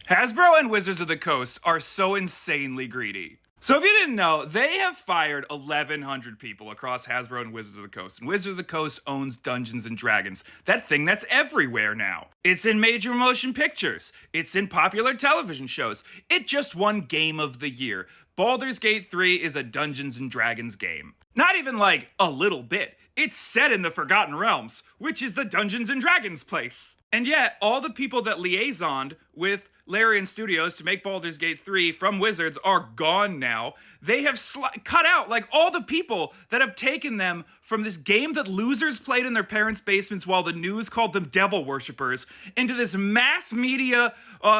Hasbro and Wizards of the Coast are so insanely greedy. So if you didn't know, they have fired 1,100 people across Hasbro and Wizards of the Coast. And Wizards of the Coast owns Dungeons and Dragons, that thing that's everywhere now. It's in major motion pictures. It's in popular television shows. It just won Game of the Year. Baldur's Gate 3 is a Dungeons and Dragons game. Not even like a little bit. It's set in the Forgotten Realms, which is the Dungeons and Dragons place. And yet, all the people that liaisoned with Larian Studios to make Baldur's Gate 3 from Wizards are gone now. They have cut out like all the people that have taken them from this game that losers played in their parents' basements while the news called them devil worshippers into this mass media,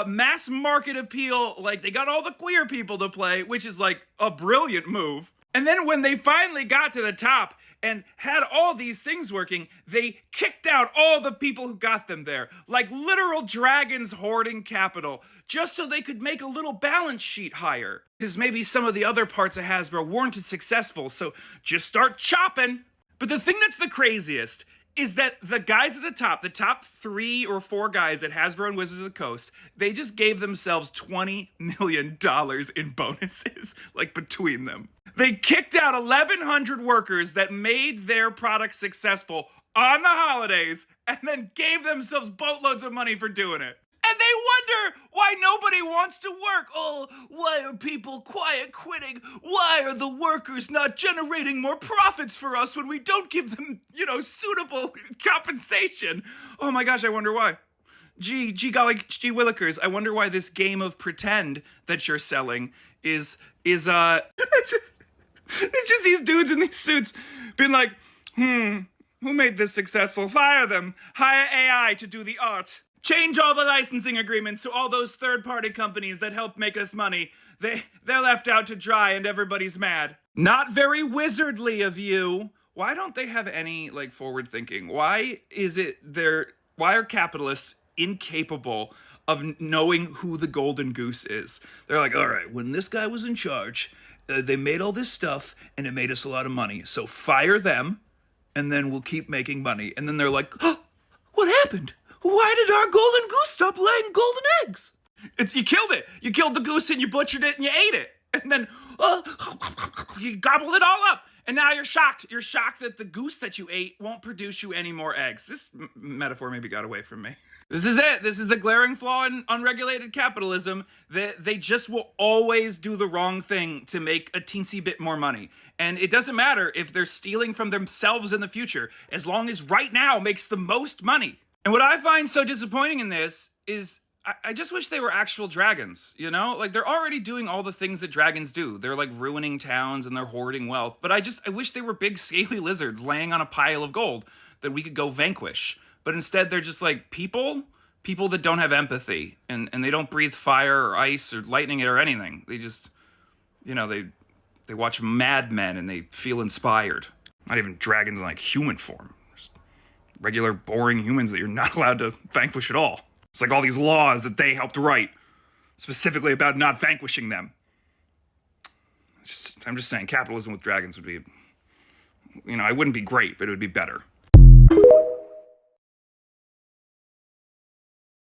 mass market appeal. Like they got all the queer people to play, which is like a brilliant move. And then when they finally got to the top and had all these things working, they kicked out all the people who got them there, like literal dragons hoarding capital, just so they could make a little balance sheet higher. Because maybe some of the other parts of Hasbro weren't as successful, so just start chopping. But the thing that's the craziest is that the guys at the top 3 or 4 guys at Hasbro and Wizards of the Coast, they just gave themselves $20 million in bonuses, like between them. They kicked out 1,100 workers that made their product successful on the holidays and then gave themselves boatloads of money for doing it. And they wonder why nobody wants to work. Oh, why are people quiet quitting? Why are the workers not generating more profits for us when we don't give them, suitable compensation? Oh my gosh, I wonder why. Gee willikers, I wonder why this game of pretend that you're selling is it's just these dudes in these suits being like, who made this successful? Fire them. Hire AI to do the art. Change all the licensing agreements to all those third-party companies that help make us money. They're left out to dry and everybody's mad. Not very wizardly of you. Why don't they have any, forward thinking? Why are capitalists incapable of knowing who the golden goose is? They're like, all right, when this guy was in charge, they made all this stuff and it made us a lot of money. So fire them and then we'll keep making money. And then they're like, oh, what happened? Why did our golden goose stop laying golden eggs? You killed it. You killed the goose and you butchered it and you ate it. And then you gobbled it all up. And now you're shocked. You're shocked that the goose that you ate won't produce you any more eggs. This metaphor maybe got away from me. This is it. This is the glaring flaw in unregulated capitalism. They just will always do the wrong thing to make a teensy bit more money. And it doesn't matter if they're stealing from themselves in the future, as long as right now makes the most money. And what I find so disappointing in this is I just wish they were actual dragons, Like, they're already doing all the things that dragons do. They're, ruining towns and they're hoarding wealth. But I wish they were big, scaly lizards laying on a pile of gold that we could go vanquish. But instead, they're just, people that don't have empathy. And they don't breathe fire or ice or lightning or anything. They just, they watch Mad Men and they feel inspired. Not even dragons in, human form. Regular, boring humans that you're not allowed to vanquish at all. It's like all these laws that they helped write, specifically about not vanquishing them. I'm just saying, capitalism with dragons would be, it wouldn't be great, but it would be better.